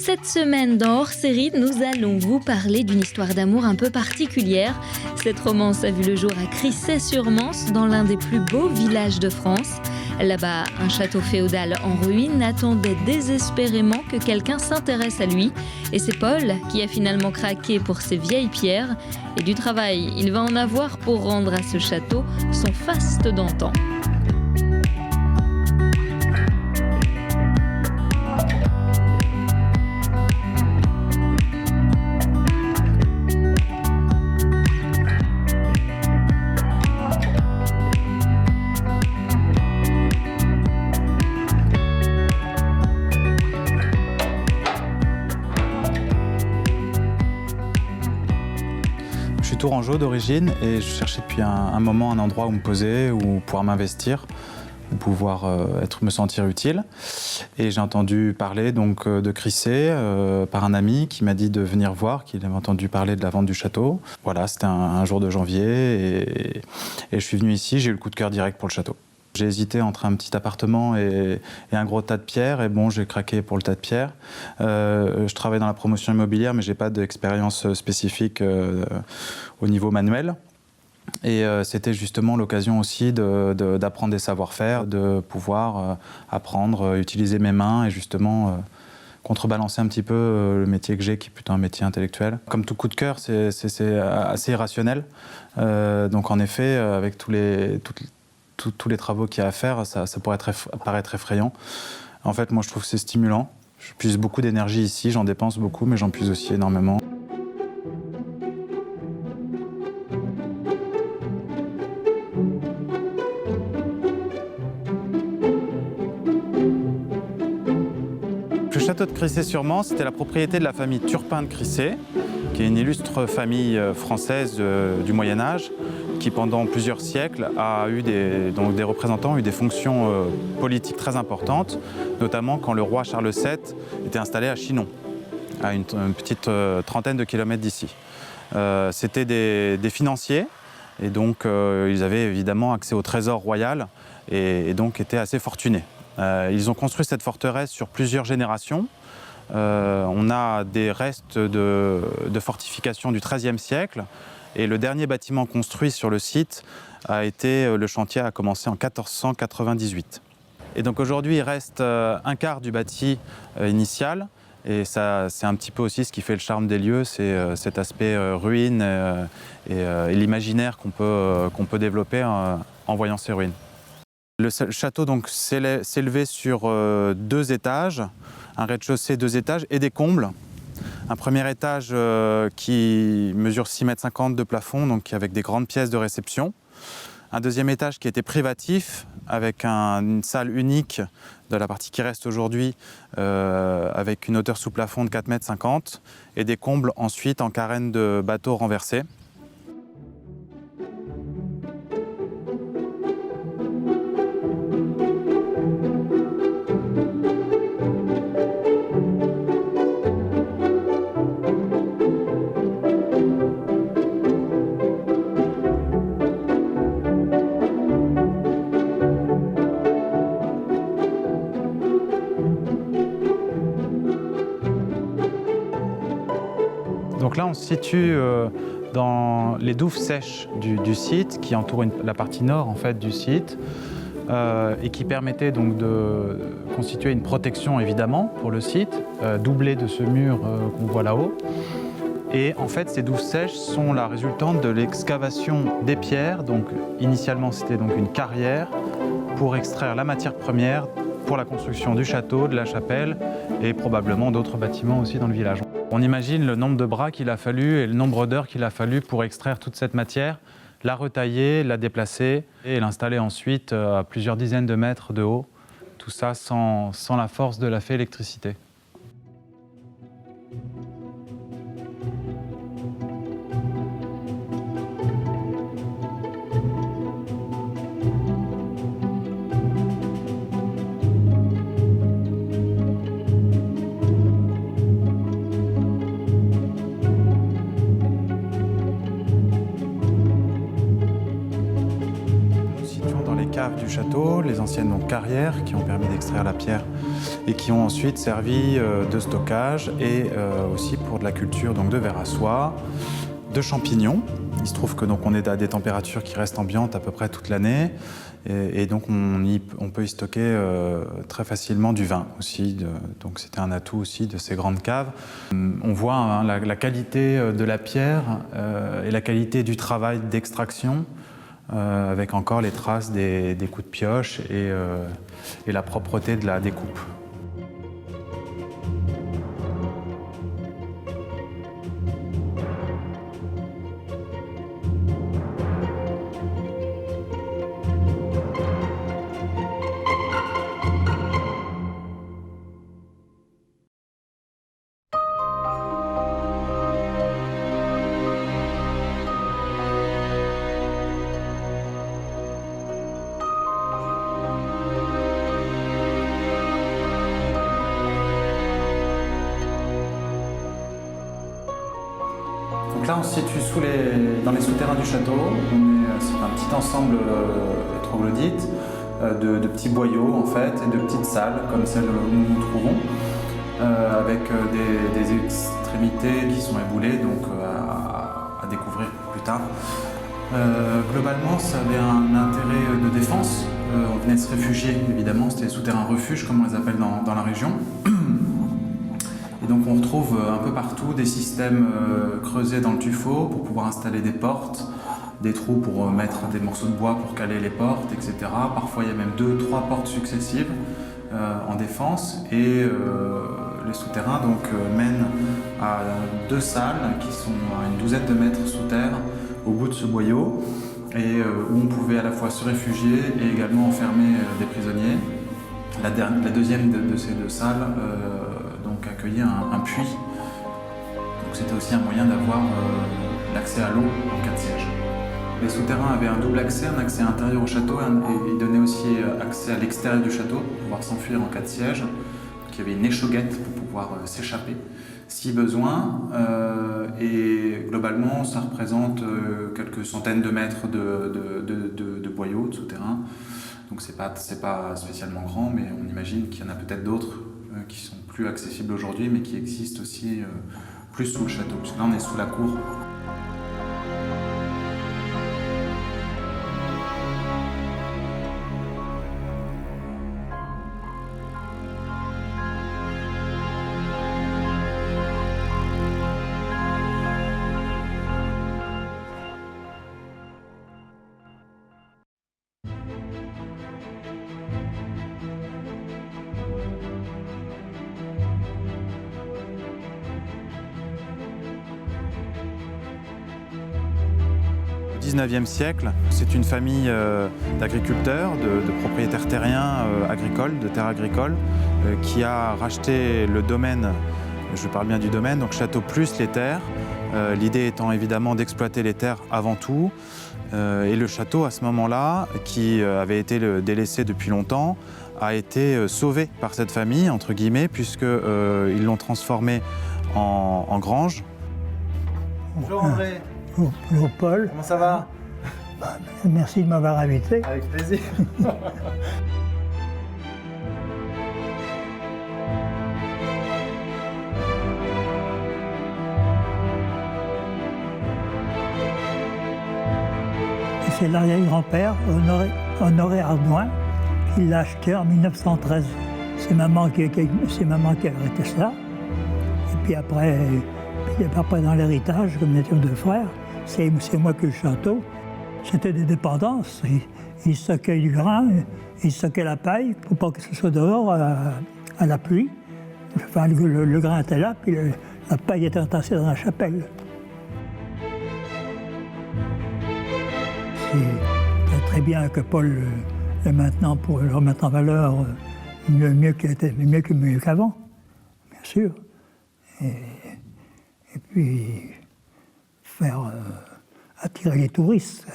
Cette semaine dans Hors Série, nous allons vous parler d'une histoire d'amour un peu particulière. Cette romance a vu le jour à Crissey-sur-Mance, dans l'un des plus beaux villages de France. Là-bas, un château féodal en ruine attendait désespérément que quelqu'un s'intéresse à lui. Et c'est Paul qui a finalement craqué pour ces vieilles pierres. Et du travail, il va en avoir pour rendre à ce château son faste d'antan. Je suis tourangeau d'origine et je cherchais depuis un moment un endroit où me poser, où pouvoir m'investir, où pouvoir me sentir utile. Et j'ai entendu parler donc, de Crissey par un ami qui m'a dit de venir voir, qu'il avait entendu parler de la vente du château. Voilà, c'était un jour de janvier et je suis venu ici, j'ai eu le coup de cœur direct pour le château. J'ai hésité entre un petit appartement et un gros tas de pierres, et bon, j'ai craqué pour le tas de pierres. Je travaille dans la promotion immobilière, mais je n'ai pas d'expérience spécifique au niveau manuel. Et c'était justement l'occasion aussi d'apprendre des savoir-faire, de pouvoir apprendre, utiliser mes mains et justement contrebalancer un petit peu le métier que j'ai, qui est plutôt un métier intellectuel. Comme tout coup de cœur, c'est assez irrationnel. Donc en effet, avec tous les travaux qu'il y a à faire, ça pourrait paraître effrayant. En fait, moi, je trouve que c'est stimulant. Je puise beaucoup d'énergie ici, j'en dépense beaucoup, mais j'en puise aussi énormément. Le château de Crissey-sur-Mance, c'était la propriété de la famille Turpin de Crissey, qui est une illustre famille française du Moyen-Âge, qui pendant plusieurs siècles a eu des représentants ont eu des fonctions politiques très importantes, notamment quand le roi Charles VII était installé à Chinon, à une petite trentaine de kilomètres d'ici. C'était des financiers, et donc ils avaient évidemment accès au trésor royal et donc étaient assez fortunés. Ils ont construit cette forteresse sur plusieurs générations. On a des restes de fortifications du XIIIe siècle. Et le dernier bâtiment construit sur le site le chantier a commencé en 1498. Et donc aujourd'hui, il reste un quart du bâti initial. Et ça, c'est un petit peu aussi ce qui fait le charme des lieux, c'est cet aspect ruine et l'imaginaire qu'on peut développer en voyant ces ruines. Le château donc s'élevait sur 2 étages, un rez-de-chaussée, 2 étages et des combles. Un premier étage qui mesure 6,50 m de plafond, donc avec des grandes pièces de réception. Un deuxième étage qui était privatif, avec une salle unique de la partie qui reste aujourd'hui, avec une hauteur sous plafond de 4,50 m, et des combles ensuite en carène de bateau renversé. Donc là, on se situe dans les douves sèches du site qui entourent la partie nord en fait, du site et qui permettaient donc de constituer une protection évidemment pour le site, doublée de ce mur qu'on voit là-haut. Et en fait, ces douves sèches sont la résultante de l'excavation des pierres. Donc initialement, c'était donc une carrière pour extraire la matière première pour la construction du château, de la chapelle et probablement d'autres bâtiments aussi dans le village. On imagine le nombre de bras qu'il a fallu et le nombre d'heures qu'il a fallu pour extraire toute cette matière, la retailler, la déplacer et l'installer ensuite à plusieurs dizaines de mètres de haut. Tout ça sans la force de la fée électricité. caves du château, les anciennes donc, carrières qui ont permis d'extraire la pierre et qui ont ensuite servi de stockage et aussi pour de la culture donc, de verre à soie, de champignons. Il se trouve que donc, on est à des températures qui restent ambiantes à peu près toute l'année et donc on peut y stocker très facilement du vin aussi. Donc c'était un atout aussi de ces grandes caves. On voit hein, la qualité de la pierre et la qualité du travail d'extraction avec encore les traces des coups de pioche et la propreté de la découpe. Donc là, on se situe dans les souterrains du château. C'est un petit ensemble troglodyte de petits boyaux en fait, et de petites salles comme celle où nous nous trouvons, avec des extrémités qui sont éboulées, donc à découvrir plus tard. Globalement, ça avait un intérêt de défense. On venait se réfugier, évidemment, c'était les souterrains refuges, comme on les appelle dans la région. Et donc on retrouve un peu partout des systèmes creusés dans le tuffeau pour pouvoir installer des portes, des trous pour mettre des morceaux de bois pour caler les portes, etc. Parfois il y a même 2-3 portes successives en défense. Et les souterrains donc, mènent à 2 salles qui sont à une douzaine de mètres sous terre au bout de ce boyau, et où on pouvait à la fois se réfugier et également enfermer des prisonniers. La deuxième de ces 2 salles accueillait un puits. Donc c'était aussi un moyen d'avoir l'accès à l'eau en cas de siège. Les souterrains avaient un double accès, un accès intérieur au château et ils donnaient aussi accès à l'extérieur du château pour pouvoir s'enfuir en cas de siège. Donc il y avait une échauguette pour pouvoir s'échapper si besoin. Et globalement, ça représente quelques centaines de mètres de boyaux de souterrains. Donc c'est pas spécialement grand, mais on imagine qu'il y en a peut-être d'autres qui sont plus accessibles aujourd'hui, mais qui existent aussi plus sous le château. Parce que là, on est sous la cour. Au XIXe siècle, c'est une famille d'agriculteurs, de propriétaires terriens agricoles, de terres agricoles, qui a racheté le domaine, je parle bien du domaine, donc château plus les terres, l'idée étant évidemment d'exploiter les terres avant tout. Et le château, à ce moment-là, qui avait été délaissé depuis longtemps, a été sauvé par cette famille, entre guillemets, puisqu'ils l'ont transformé en grange. Bonjour André. Bonjour Paul. Comment ça va? Merci de m'avoir invité. Avec plaisir. C'est l'arrière-grand-père, Honoré Ardouin, qui l'a acheté en 1913. C'est maman qui a arrêté ça. Et puis après dans l'héritage, comme nous étions 2 frères, c'est moi qui ai le château. C'était des dépendances. Ils stockaient du grain, ils stockaient la paille pour pas que ce soit dehors à la pluie. Enfin, le grain était là, puis la paille était entassée dans la chapelle. C'est très bien que Paul le maintenant pour le remettre en valeur mieux qu'avant, bien sûr. Et puis faire attirer les touristes.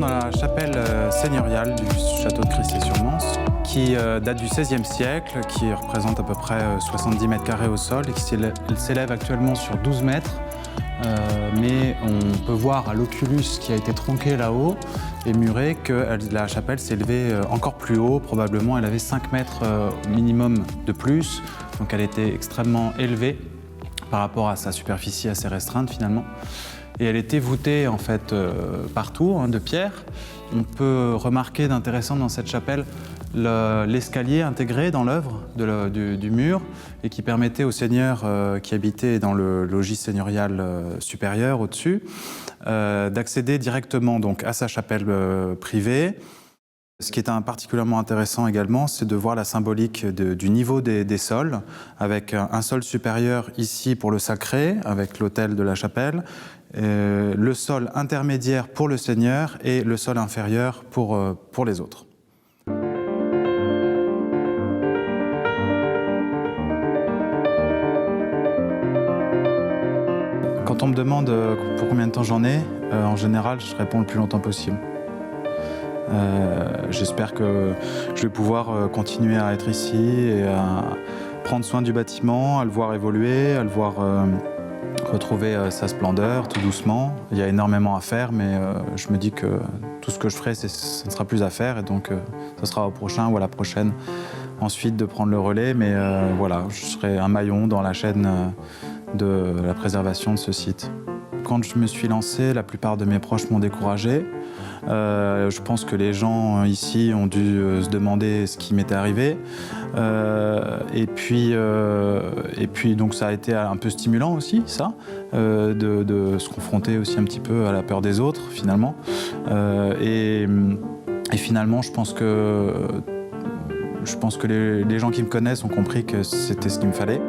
dans la chapelle seigneuriale du château de Crissey-sur-Mance, qui date du XVIe siècle, qui représente à peu près 70 mètres carrés au sol et qui s'élève actuellement sur 12 mètres. Mais on peut voir à l'oculus qui a été tronqué là-haut et muré que la chapelle s'élevait encore plus haut. Probablement, elle avait 5 mètres minimum de plus, donc elle était extrêmement élevée par rapport à sa superficie assez restreinte finalement. Et elle était voûtée en fait partout de pierre. On peut remarquer d'intéressant dans cette chapelle l'escalier intégré dans l'œuvre du mur et qui permettait aux seigneurs qui habitaient dans le logis seigneurial supérieur au-dessus d'accéder directement donc à sa chapelle privée. Ce qui est particulièrement intéressant également, c'est de voir la symbolique du niveau des sols, avec un sol supérieur ici pour le sacré, avec l'autel de la chapelle, le sol intermédiaire pour le seigneur et le sol inférieur pour les autres. Quand on me demande pour combien de temps j'en ai, en général, je réponds le plus longtemps possible. J'espère que je vais pouvoir continuer à être ici et à prendre soin du bâtiment, à le voir évoluer, à le voir retrouver sa splendeur tout doucement. Il y a énormément à faire, mais je me dis que tout ce que je ferai, ce ne sera plus à faire et donc ce sera au prochain ou à la prochaine ensuite de prendre le relais. Mais voilà, je serai un maillon dans la chaîne de la préservation de ce site. Quand je me suis lancé, la plupart de mes proches m'ont découragé. Je pense que les gens ici ont dû se demander ce qui m'était arrivé. Et puis donc ça a été un peu stimulant aussi, ça, de se confronter aussi un petit peu à la peur des autres, finalement. Et finalement, je pense que les gens qui me connaissent ont compris que c'était ce qu'il me fallait.